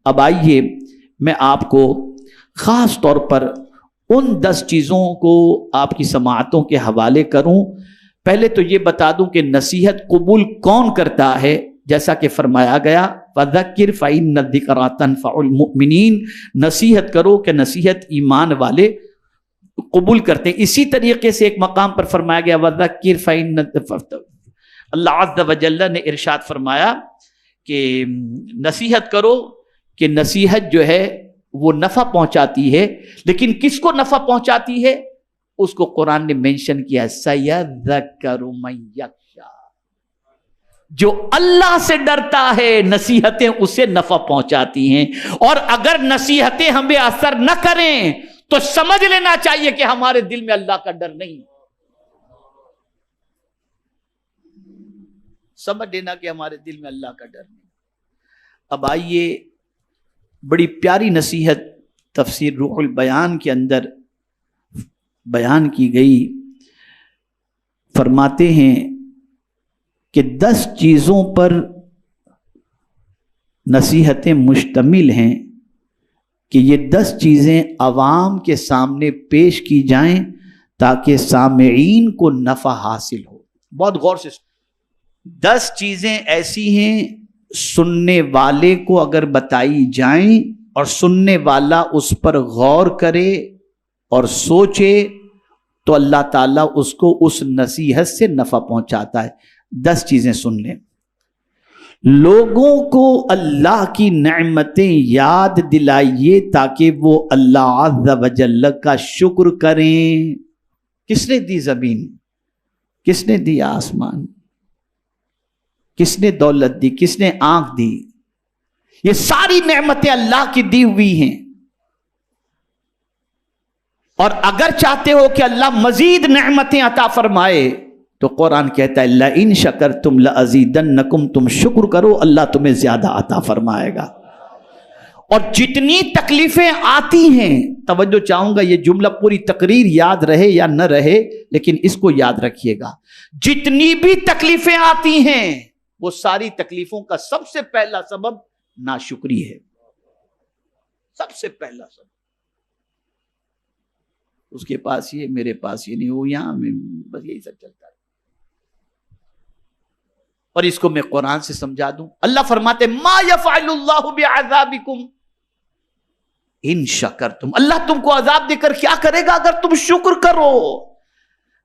اب آئیے میں آپ کو خاص طور پر ان 10 چیزوں کو آپ کی سماعتوں کے حوالے کروں. پہلے تو یہ بتا دوں کہ نصیحت قبول کون کرتا ہے. جیسا کہ فرمایا گیا فَذَكِّرْ فَإِنَّ الذِّكْرَىٰ تَنفَعُ الْمُؤْمِنِينَ، نصیحت کرو کہ نصیحت ایمان والے قبول کرتے ہیں. اسی طریقے سے ایک مقام پر فرمایا گیا وَذَكِّرْ فَإِنَّ، اللہ عز و جل نے ارشاد فرمایا کہ نصیحت کرو کہ نصیحت جو ہے وہ نفع پہنچاتی ہے. لیکن کس کو نفع پہنچاتی ہے؟ اس کو قرآن نے مینشن کیا سَيَذَّكَّرُ مَن يَخْشَىٰ، جو اللہ سے ڈرتا ہے نصیحتیں اسے نفع پہنچاتی ہیں. اور اگر نصیحتیں ہمیں اثر نہ کریں تو سمجھ لینا چاہیے کہ ہمارے دل میں اللہ کا ڈر نہیں. سمجھ لینا کہ ہمارے دل میں اللہ کا ڈر نہیں. اب آئیے بڑی پیاری نصیحت تفسیر روح البیان کے اندر بیان کی گئی. فرماتے ہیں کہ 10 چیزوں پر نصیحتیں مشتمل ہیں کہ یہ 10 چیزیں عوام کے سامنے پیش کی جائیں تاکہ سامعین کو نفع حاصل ہو. بہت غور سے 10 چیزیں ایسی ہیں سننے والے کو اگر بتائی جائیں اور سننے والا اس پر غور کرے اور سوچے تو اللہ تعالیٰ اس کو اس نصیحت سے نفع پہنچاتا ہے. 10 چیزیں سن لیں. لوگوں کو اللہ کی نعمتیں یاد دلائیے تاکہ وہ اللہ عز و جل کا شکر کریں. کس نے دی زمین؟ کس نے دی آسمان؟ کس نے دولت دی؟ کس نے آنکھ دی؟ یہ ساری نعمتیں اللہ کی دی ہوئی ہیں. اور اگر چاہتے ہو کہ اللہ مزید نعمتیں عطا فرمائے تو قرآن کہتا ہے لَإِن شَكَرْتُمْ لَأَزِيدَنَّكُمْ، تم شکر کرو اللہ تمہیں زیادہ عطا فرمائے گا. اور جتنی تکلیفیں آتی ہیں، توجہ چاہوں گا یہ جملہ پوری تقریر یاد رہے یا نہ رہے لیکن اس کو یاد رکھیے گا، جتنی بھی تکلیفیں آتی ہیں وہ ساری تکلیفوں کا سب سے پہلا سبب ناشکری ہے. سب سے پہلا سبب. اس کے پاس یہ، میرے پاس یہ نہیں، وہ یہاں میں، بس یہی سب چلتا ہے. اور اس کو میں قرآن سے سمجھا دوں. اللہ فرماتے ما یفعل اللہ بعذابکم ان شکرتم، اللہ تم کو عذاب دے کر کیا کرے گا اگر تم شکر کرو.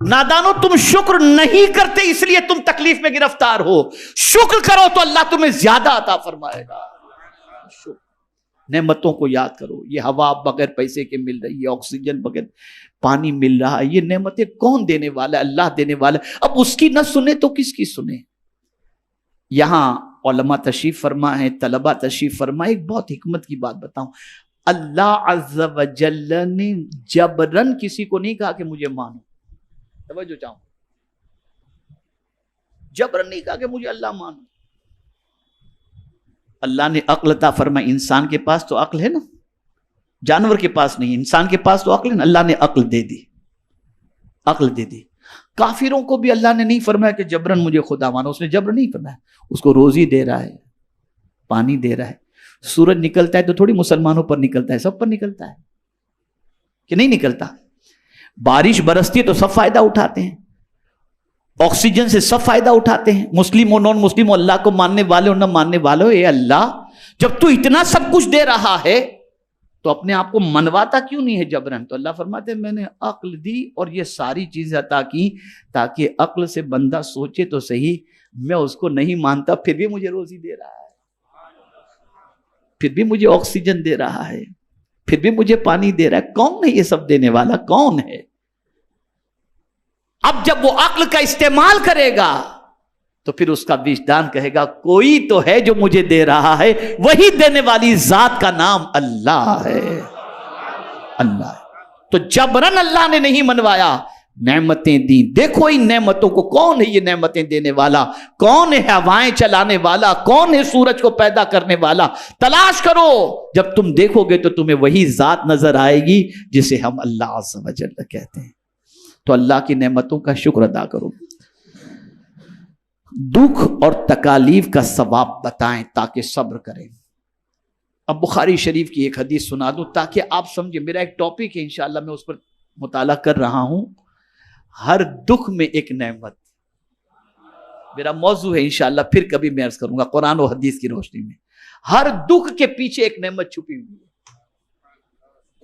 نادانو تم شکر نہیں کرتے اس لیے تم تکلیف میں گرفتار ہو. شکر کرو تو اللہ تمہیں زیادہ عطا فرمائے گا. نعمتوں کو یاد کرو. یہ ہوا بغیر پیسے کے مل رہی ہے، آکسیجن بغیر پانی مل رہا ہے، یہ نعمتیں کون دینے والا ہے؟ اللہ دینے والا ہے. اب اس کی نہ سنے تو کس کی سنے؟ یہاں علماء تشریف فرما ہے، طلباء تشریف فرما. ایک بہت حکمت کی بات بتاؤں، اللہ عز و جل نے جبرن کسی کو نہیں کہا کہ مجھے مانو. توجہ چاہوں، جبرن نہیں کہا کہ مجھے اللہ مانو. اللہ نے عقل عطا فرمائی. انسان کے پاس تو عقل ہے نا، جانور کے پاس نہیں، انسان کے پاس تو عقل ہے نا. اللہ نے عقل دے دی، عقل دے دی. کافروں کو بھی اللہ نے نہیں فرمایا کہ جبرن مجھے خدا مانو. اس نے جبرن نہیں فرمایا. اس کو روزی دے رہا ہے، پانی دے رہا ہے. سورج نکلتا ہے تو تھوڑی مسلمانوں پر نکلتا ہے، سب پر نکلتا ہے کہ نہیں نکلتا. بارش برستی ہے تو سب فائدہ اٹھاتے ہیں، آکسیجن سے سب فائدہ اٹھاتے ہیں، مسلم اور نان مسلم اور اللہ کو ماننے والے اور نہ ماننے والے. اے اللہ، جب تو اتنا سب کچھ دے رہا ہے تو اپنے آپ کو منواتا کیوں نہیں ہے جبرن؟ تو اللہ فرماتے ہیں میں نے عقل دی اور یہ ساری چیزیں عطا کی تاکہ عقل سے بندہ سوچے تو صحیح، میں اس کو نہیں مانتا پھر بھی مجھے روزی دے رہا ہے، پھر بھی مجھے آکسیجن دے رہا ہے، پھر بھی مجھے پانی دے رہا ہے. کون ہے یہ سب دینے والا؟ کون ہے؟ اب جب وہ عقل کا استعمال کرے گا تو پھر اس کا وجدان کہے گا کوئی تو ہے جو مجھے دے رہا ہے. وہی دینے والی ذات کا نام اللہ ہے. اللہ ہے. تو جبرن اللہ نے نہیں منوایا، نعمتیں دی. دیکھو ان نعمتوں کو، کون ہے یہ نعمتیں دینے والا؟ کون ہے ہوائیں چلانے والا؟ کون ہے سورج کو پیدا کرنے والا؟ تلاش کرو. جب تم دیکھو گے تو تمہیں وہی ذات نظر آئے گی جسے ہم اللہ عز و جل کہتے ہیں. تو اللہ کی نعمتوں کا شکر ادا کرو. دکھ اور تکالیف کا ثواب بتائیں تاکہ صبر کریں. اب بخاری شریف کی ایک حدیث سنا دوں تاکہ آپ سمجھیں. میرا ایک ٹاپک ہے انشاءاللہ میں اس پر مطالعہ کر رہا ہوں. ہر دکھ میں ایک نعمت میرا موضوع ہے انشاءاللہ، پھر کبھی میں عرض کروں گا قرآن و حدیث کی روشنی میں. ہر دکھ کے پیچھے ایک نعمت چھپی ہوئی ہے،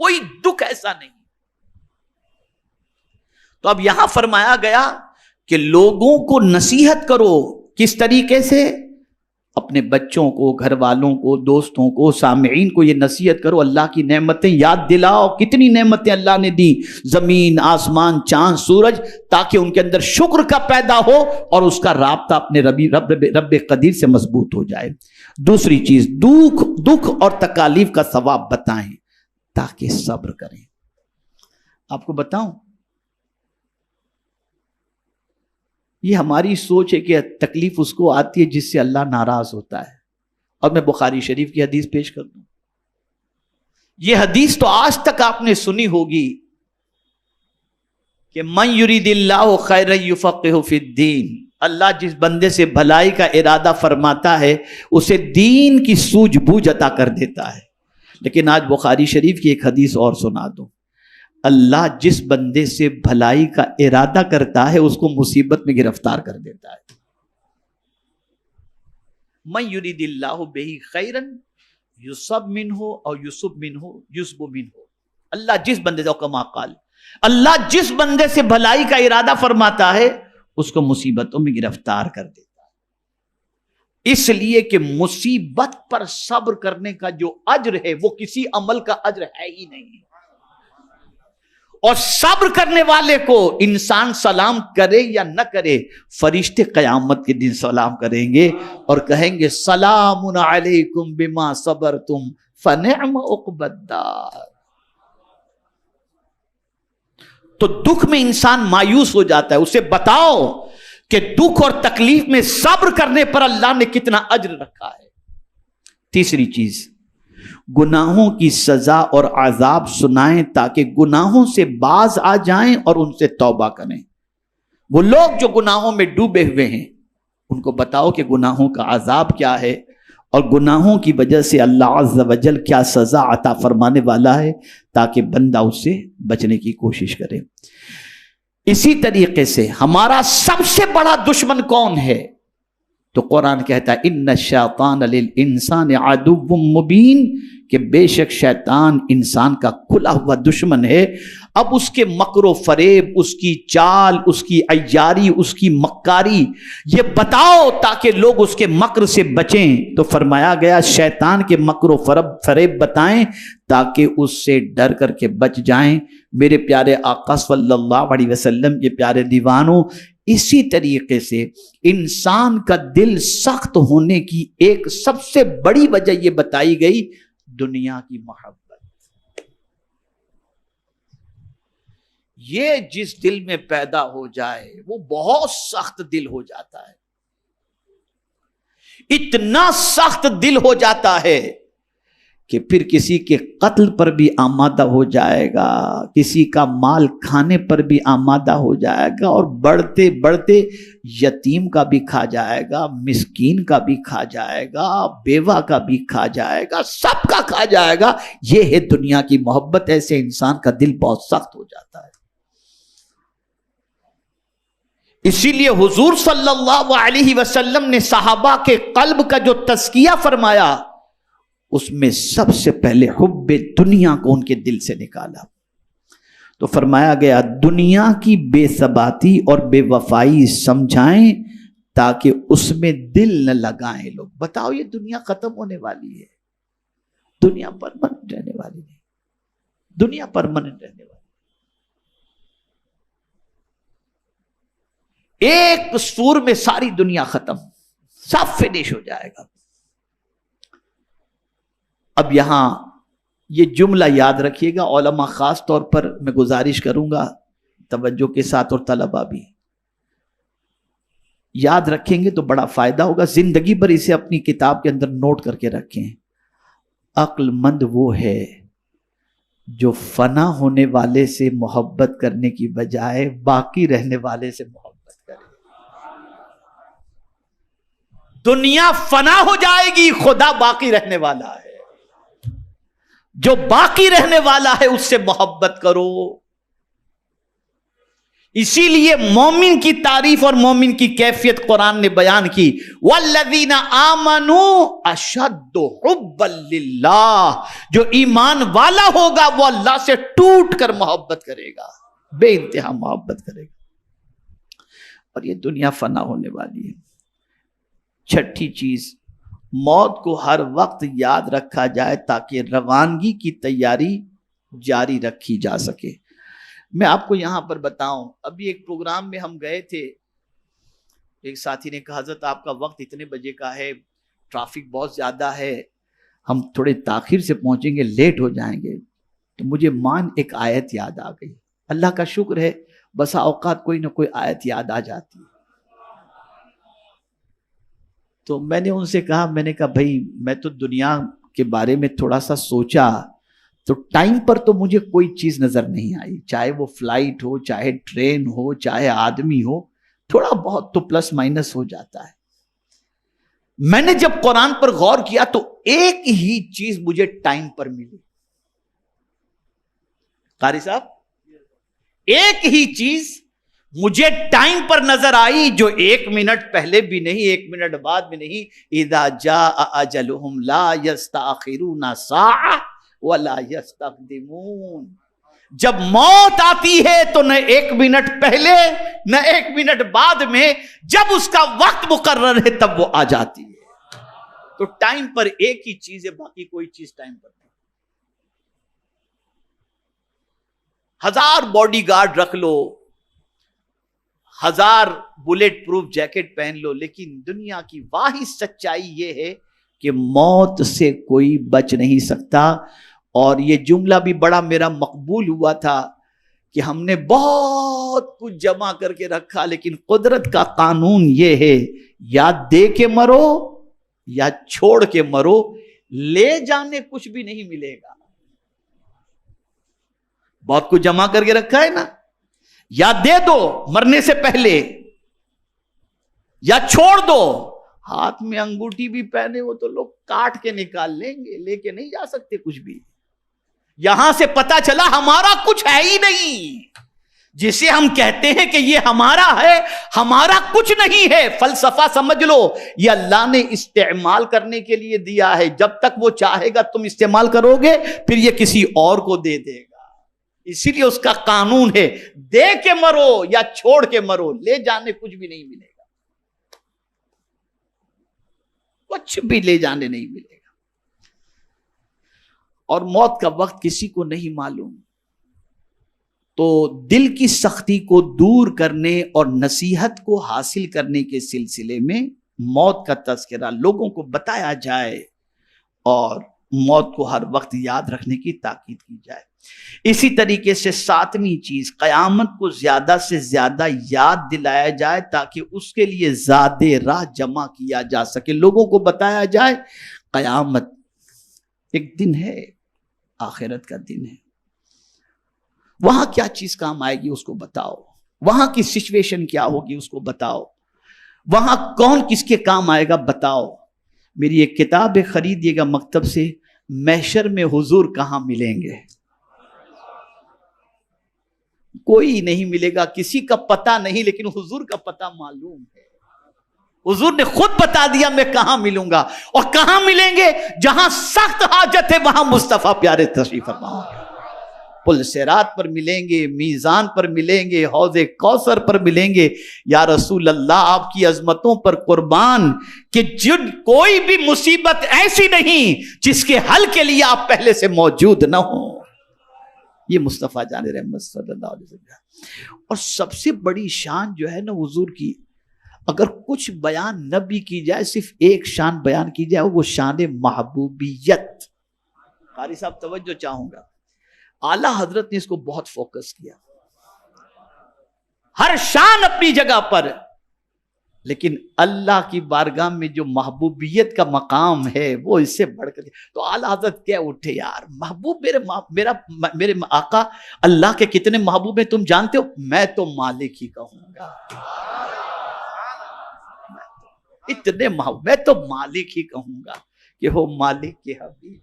کوئی دکھ ایسا نہیں. تو اب یہاں فرمایا گیا کہ لوگوں کو نصیحت کرو. کس طریقے سے؟ اپنے بچوں کو، گھر والوں کو، دوستوں کو، سامعین کو یہ نصیحت کرو. اللہ کی نعمتیں یاد دلاؤ. کتنی نعمتیں اللہ نے دی، زمین، آسمان، چاند، سورج، تاکہ ان کے اندر شکر کا پیدا ہو اور اس کا رابطہ اپنے رب قدیر سے مضبوط ہو جائے. دوسری چیز، دکھ اور تکالیف کا ثواب بتائیں تاکہ صبر کریں. آپ کو بتاؤں، یہ ہماری سوچ ہے کہ تکلیف اس کو آتی ہے جس سے اللہ ناراض ہوتا ہے. اور میں بخاری شریف کی حدیث پیش کر دوں. یہ حدیث تو آج تک آپ نے سنی ہوگی کہ من یرید اللہ خیرا یفقہہ فی الدین. اللہ جس بندے سے بھلائی کا ارادہ فرماتا ہے اسے دین کی سوجھ بوجھ عطا کر دیتا ہے. لیکن آج بخاری شریف کی ایک حدیث اور سنا دوں. اللہ جس بندے سے بھلائی کا ارادہ کرتا ہے اس کو مصیبت میں گرفتار کر دیتا ہے. من یرید اللہ بہ خیرا یصب منہ اور یصب منہ یصب منہ. اللہ جس بندے سے، کما قال، اللہ جس بندے سے بھلائی کا ارادہ فرماتا ہے اس کو مصیبتوں میں گرفتار کر دیتا ہے. اس لیے کہ مصیبت پر صبر کرنے کا جو اجر ہے وہ کسی عمل کا اجر ہے ہی نہیں. اور صبر کرنے والے کو انسان سلام کرے یا نہ کرے، فرشتے قیامت کے دن سلام کریں گے اور کہیں گے سلام علیکم بما صبرتم فنعم عقبی الدار. تو دکھ میں انسان مایوس ہو جاتا ہے. اسے بتاؤ کہ دکھ اور تکلیف میں صبر کرنے پر اللہ نے کتنا اجر رکھا ہے. تیسری چیز، گناہوں کی سزا اور عذاب سنائیں تاکہ گناہوں سے باز آ جائیں اور ان سے توبہ کریں. وہ لوگ جو گناہوں میں ڈوبے ہوئے ہیں ان کو بتاؤ کہ گناہوں کا عذاب کیا ہے اور گناہوں کی وجہ سے اللہ عز و جل کیا سزا عطا فرمانے والا ہے، تاکہ بندہ اس سے بچنے کی کوشش کرے. اسی طریقے سے ہمارا سب سے بڑا دشمن کون ہے؟ تو قرآن کہتا ہے ان الشیطان للانسان عدو مبین، کہ بے شک شیطان انسان کا کھلا ہوا دشمن ہے. اب اس کے مکر و فریب، اس کی چال، اس کی عیاری، اس کی مکاری یہ بتاؤ تاکہ لوگ اس کے مکر سے بچیں. تو فرمایا گیا شیطان کے مکر و فریب بتائیں تاکہ اس سے ڈر کر کے بچ جائیں. میرے پیارے آقا صلی اللہ علیہ وسلم کے پیارے دیوانوں، اسی طریقے سے انسان کا دل سخت ہونے کی ایک سب سے بڑی وجہ یہ بتائی گئی، دنیا کی محبت. یہ جس دل میں پیدا ہو جائے وہ بہت سخت دل ہو جاتا ہے. اتنا سخت دل ہو جاتا ہے کہ پھر کسی کے قتل پر بھی آمادہ ہو جائے گا، کسی کا مال کھانے پر بھی آمادہ ہو جائے گا، اور بڑھتے بڑھتے یتیم کا بھی کھا جائے گا، مسکین کا بھی کھا جائے گا، بیوہ کا بھی کھا جائے گا، سب کا کھا جائے گا. یہ ہے دنیا کی محبت. ایسے انسان کا دل بہت سخت ہو جاتا ہے. اسی لیے حضور صلی اللہ علیہ وسلم نے صحابہ کے قلب کا جو تزکیہ فرمایا اس میں سب سے پہلے حب دنیا کو ان کے دل سے نکالا. تو فرمایا گیا دنیا کی بے ثباتی اور بے وفائی سمجھائیں تاکہ اس میں دل نہ لگائیں لوگ. بتاؤ یہ دنیا ختم ہونے والی ہے، دنیا پرماننٹ رہنے والی نہیں. دنیا پرماننٹ رہنے والی. ایک سور میں ساری دنیا ختم، سب فنش ہو جائے گا. اب یہاں یہ جملہ یاد رکھیے گا، علماء خاص طور پر میں گزارش کروں گا توجہ کے ساتھ، اور طلبہ بھی یاد رکھیں گے تو بڑا فائدہ ہوگا. زندگی بھر اسے اپنی کتاب کے اندر نوٹ کر کے رکھیں. عقل مند وہ ہے جو فنا ہونے والے سے محبت کرنے کی بجائے باقی رہنے والے سے محبت کرے. دنیا فنا ہو جائے گی، خدا باقی رہنے والا ہے. جو باقی رہنے والا ہے اس سے محبت کرو. اسی لیے مومن کی تعریف اور مومن کی کیفیت قرآن نے بیان کی. والذین آمنوا اشد حبا للہ. جو ایمان والا ہوگا وہ اللہ سے ٹوٹ کر محبت کرے گا, بے انتہا محبت کرے گا. اور یہ دنیا فنا ہونے والی ہے. چھٹی چیز, موت کو ہر وقت یاد رکھا جائے تاکہ روانگی کی تیاری جاری رکھی جا سکے. میں آپ کو یہاں پر بتاؤں, ابھی ایک پروگرام میں ہم گئے تھے, ایک ساتھی نے کہا حضرت آپ کا وقت اتنے بجے کا ہے, ٹریفک بہت زیادہ ہے, ہم تھوڑے تاخیر سے پہنچیں گے, لیٹ ہو جائیں گے. تو مجھے ایک آیت یاد آ گئی. اللہ کا شکر ہے بسا اوقات کوئی نہ کوئی آیت یاد آ جاتی ہے. تو میں نے ان سے کہا, میں نے کہا بھائی میں تو دنیا کے بارے میں تھوڑا سا سوچا تو ٹائم پر تو مجھے کوئی چیز نظر نہیں آئی, چاہے وہ فلائٹ ہو, چاہے ٹرین ہو, چاہے آدمی ہو, تھوڑا بہت تو پلس مائنس ہو جاتا ہے. میں نے جب قرآن پر غور کیا تو ایک ہی چیز مجھے ٹائم پر ملی. قاری صاحب, ایک ہی چیز مجھے ٹائم پر نظر آئی جو 1 منٹ پہلے بھی نہیں, 1 منٹ بعد بھی نہیں. اذا جاء اجلهم لا يستأخرون ساعة ولا يستقدمون. جب موت آتی ہے تو نہ 1 منٹ پہلے نہ 1 منٹ بعد میں, جب اس کا وقت مقرر ہے تب وہ آ جاتی ہے. تو ٹائم پر ایک ہی چیز ہے, باقی کوئی چیز ٹائم پر نہیں. 1000 باڈی گارڈ رکھ لو, 1000 بلیٹ پروف جیکٹ پہن لو, لیکن دنیا کی واحد سچائی یہ ہے کہ موت سے کوئی بچ نہیں سکتا. اور یہ جملہ بھی بڑا میرا مقبول ہوا تھا کہ ہم نے بہت کچھ جمع کر کے رکھا, لیکن قدرت کا قانون یہ ہے یا دے کے مرو یا چھوڑ کے مرو, لے جانے کچھ بھی نہیں ملے گا. بہت کچھ جمع کر کے رکھا ہے نا, یا دے دو مرنے سے پہلے یا چھوڑ دو. ہاتھ میں انگوٹھی بھی پہنے ہو تو لوگ کاٹ کے نکال لیں گے, لے کے نہیں جا سکتے کچھ بھی. یہاں سے پتا چلا ہمارا کچھ ہے ہی نہیں. جسے ہم کہتے ہیں کہ یہ ہمارا ہے, ہمارا کچھ نہیں ہے. فلسفہ سمجھ لو, یہ اللہ نے استعمال کرنے کے لیے دیا ہے. جب تک وہ چاہے گا تم استعمال کرو گے, پھر یہ کسی اور کو دے دے گا. اسی لیے اس کا قانون ہے دے کے مرو یا چھوڑ کے مرو, لے جانے کچھ بھی نہیں ملے گا. کچھ بھی لے جانے نہیں ملے گا. اور موت کا وقت کسی کو نہیں معلوم. تو دل کی سختی کو دور کرنے اور نصیحت کو حاصل کرنے کے سلسلے میں موت کا تذکرہ لوگوں کو بتایا جائے اور موت کو ہر وقت یاد رکھنے کی تاکید کی جائے. اسی طریقے سے 7ویں چیز, قیامت کو زیادہ سے زیادہ یاد دلایا جائے تاکہ اس کے لیے زاد راہ جمع کیا جا سکے. لوگوں کو بتایا جائے قیامت ایک دن ہے, آخرت کا دن ہے, وہاں کیا چیز کام آئے گی اس کو بتاؤ, وہاں کی سچویشن کیا ہوگی اس کو بتاؤ, وہاں کون کس کے کام آئے گا بتاؤ. میری ایک کتاب ہے, خریدیے گا مکتب سے, محشر میں حضور کہاں ملیں گے. کوئی نہیں ملے گا, کسی کا پتہ نہیں, لیکن حضور کا پتہ معلوم ہے. حضور نے خود بتا دیا میں کہاں ملوں گا. اور کہاں ملیں گے؟ جہاں سخت حاجت ہے وہاں مصطفیٰ پیارے تشریف فرما گے. پل صراط پر ملیں گے, میزان پر ملیں گے, حوض کوثر پر ملیں گے. یا رسول اللہ آپ کی عظمتوں پر قربان کہ جن کوئی بھی مصیبت ایسی نہیں جس کے حل کے لیے آپ پہلے سے موجود نہ ہوں. یہ مصطفیٰ جان رحمت صلی اللہ علیہ وسلم. اور سب سے بڑی شان جو ہے نا حضور کی, اگر کچھ بیان نہ بھی کی جائے, صرف ایک شان بیان کی جائے, وہ شان محبوبیت. قاری صاحب توجہ چاہوں گا, اعلیٰ حضرت نے اس کو بہت فوکس کیا. ہر شان اپنی جگہ پر, لیکن اللہ کی بارگاہ میں جو محبوبیت کا مقام ہے وہ اس سے بڑھ کر. تو اعلیٰ حضرت کیا اٹھے, یار محبوب میرے آقا اللہ کے کتنے محبوب ہیں تم جانتے ہو؟ میں تو مالک ہی کہوں گا. اتنے محبوب, میں تو مالک ہی کہوں گا کہ ہو مالک کے حبیب.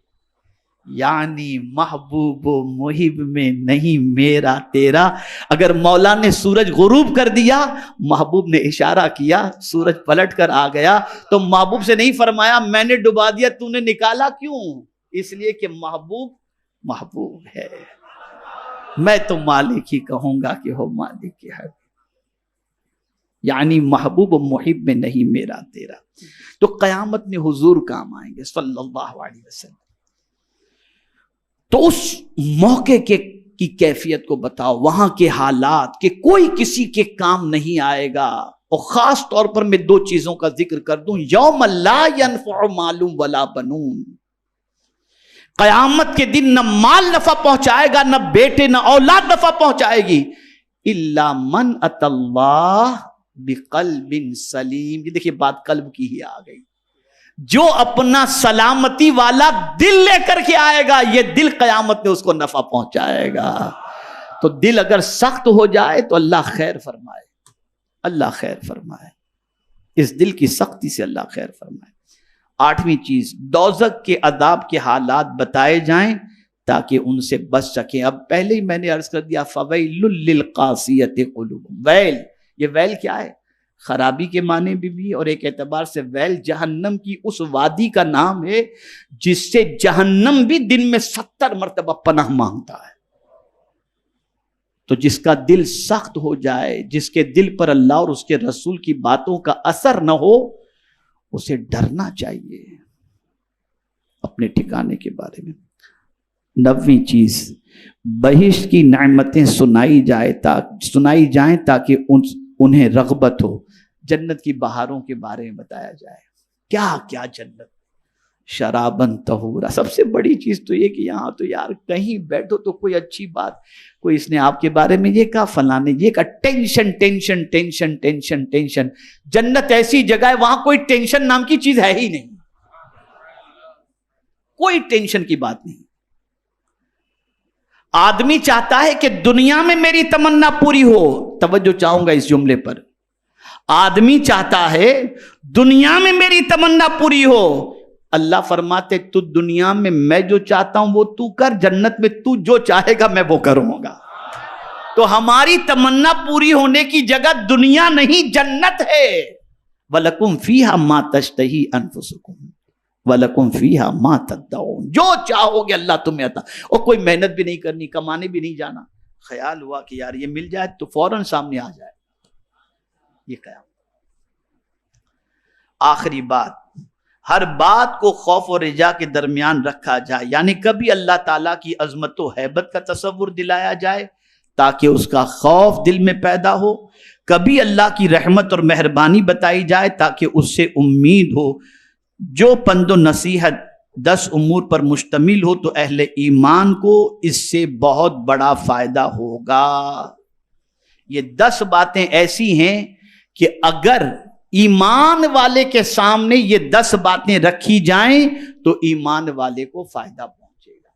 یعنی محبوب و محب میں نہیں میرا تیرا. اگر مولا نے سورج غروب کر دیا، محبوب نے اشارہ کیا، سورج پلٹ کر آ گیا، تو محبوب سے نہیں فرمایا میں نے ڈبا دیا تو نے نکالا کیوں؟ اس لیے کہ محبوب محبوب ہے. میں تو مالک ہی کہوں گا کہ ہو مالک کی حق. یعنی محبوب و محب میں نہیں میرا تیرا. تو قیامت میں حضور کام آئیں گے صلی اللہ علیہ وسلم. تو اس موقع کی کیفیت کو بتاؤ، وہاں کے حالات کہ کوئی کسی کے کام نہیں آئے گا. اور خاص طور پر میں دو چیزوں کا ذکر کر دوں. یوم لا ینفع مال ولا بنون، قیامت کے دن نہ مال نفع پہنچائے گا، نہ بیٹے نہ اولاد نفع پہنچائے گی، الا من اتى اللہ بقلب سلیم. یہ دیکھیے بات قلب کی ہی آ گئی. جو اپنا سلامتی والا دل لے کر کے آئے گا، یہ دل قیامت میں اس کو نفع پہنچائے گا. تو دل اگر سخت ہو جائے تو اللہ خیر فرمائے، اللہ خیر فرمائے. اس دل کی سختی سے اللہ خیر فرمائے. آٹھویں چیز، دوزخ کے عذاب کے حالات بتائے جائیں تاکہ ان سے بچ سکیں. اب پہلے ہی میں نے عرض کر دیا فویل للقاسیۃ قلوبہم. ویل، یہ ویل کیا ہے؟ خرابی کے معنی بھی اور ایک اعتبار سے ویل جہنم کی اس وادی کا نام ہے جس سے جہنم بھی دن میں 70 مرتبہ پناہ مانگتا ہے. تو جس کا دل سخت ہو جائے، جس کے دل پر اللہ اور اس کے رسول کی باتوں کا اثر نہ ہو، اسے ڈرنا چاہیے اپنے ٹھکانے کے بارے میں. 9ویں چیز، بہشت کی نعمتیں سنائی جائیں تاکہ انہیں رغبت ہو. جنت کی بہاروں کے بارے میں بتایا جائے. کیا کیا جنت، شرابن طہورا. سب سے بڑی چیز تو یہ کہ یہاں تو یار کہیں بیٹھو تو کوئی اچھی بات، کوئی اس نے آپ کے بارے میں یہ کہا، فلاں نے یہ کہا، tension tension tension tension tension. جنت ایسی جگہ ہے وہاں کوئی ٹینشن نام کی چیز ہے ہی نہیں، کوئی ٹینشن کی بات نہیں. آدمی چاہتا ہے کہ دنیا میں میری تمنا پوری ہو. توجہ چاہوں گا اس جملے پر. آدمی چاہتا ہے دنیا میں میری تمنا پوری ہو. اللہ فرماتے تو دنیا میں جو چاہتا ہوں وہ تو کر، جنت میں تو جو چاہے گا میں وہ کروں گا. تو ہماری تمنا پوری ہونے کی جگہ دنیا نہیں جنت ہے. وَلَكُمْ فِيهَا مَا تَشْتَهِي أَنفُسُكُمْ وَلَكُمْ فِيهَا مَا تَدَّعُونَ. جو چاہو گے اللہ تمہیں عطا. اور کوئی محنت بھی نہیں کرنی، کمانے بھی نہیں جانا. خیال ہوا کہ یار یہ مل جائے تو فوراً سامنے آ جائے. یہ قیامت. آخری بات، ہر بات کو خوف و رجا کے درمیان رکھا جائے. یعنی کبھی اللہ تعالیٰ کی عظمت و ہیبت کا تصور دلایا جائے تاکہ اس کا خوف دل میں پیدا ہو. کبھی اللہ کی رحمت اور مہربانی بتائی جائے تاکہ اس سے امید ہو. جو پند و نصیحت 10 امور پر مشتمل ہو تو اہل ایمان کو اس سے بہت بڑا فائدہ ہوگا. یہ 10 باتیں ایسی ہیں کہ اگر ایمان والے کے سامنے یہ 10 باتیں رکھی جائیں تو ایمان والے کو فائدہ پہنچے گا.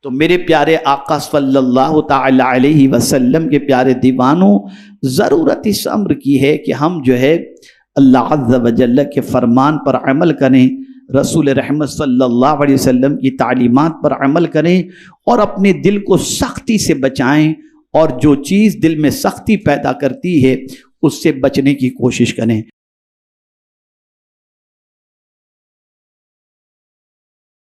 تو میرے پیارے آقا صلی اللہ تعالی علیہ وسلم کے پیارے دیوانوں، ضرورت اس امر کی ہے کہ ہم جو ہے اللہ عز و جل کے فرمان پر عمل کریں، رسول رحمت صلی اللہ علیہ وسلم کی تعلیمات پر عمل کریں اور اپنے دل کو سختی سے بچائیں. اور جو چیز دل میں سختی پیدا کرتی ہے اس سے بچنے کی کوشش کریں.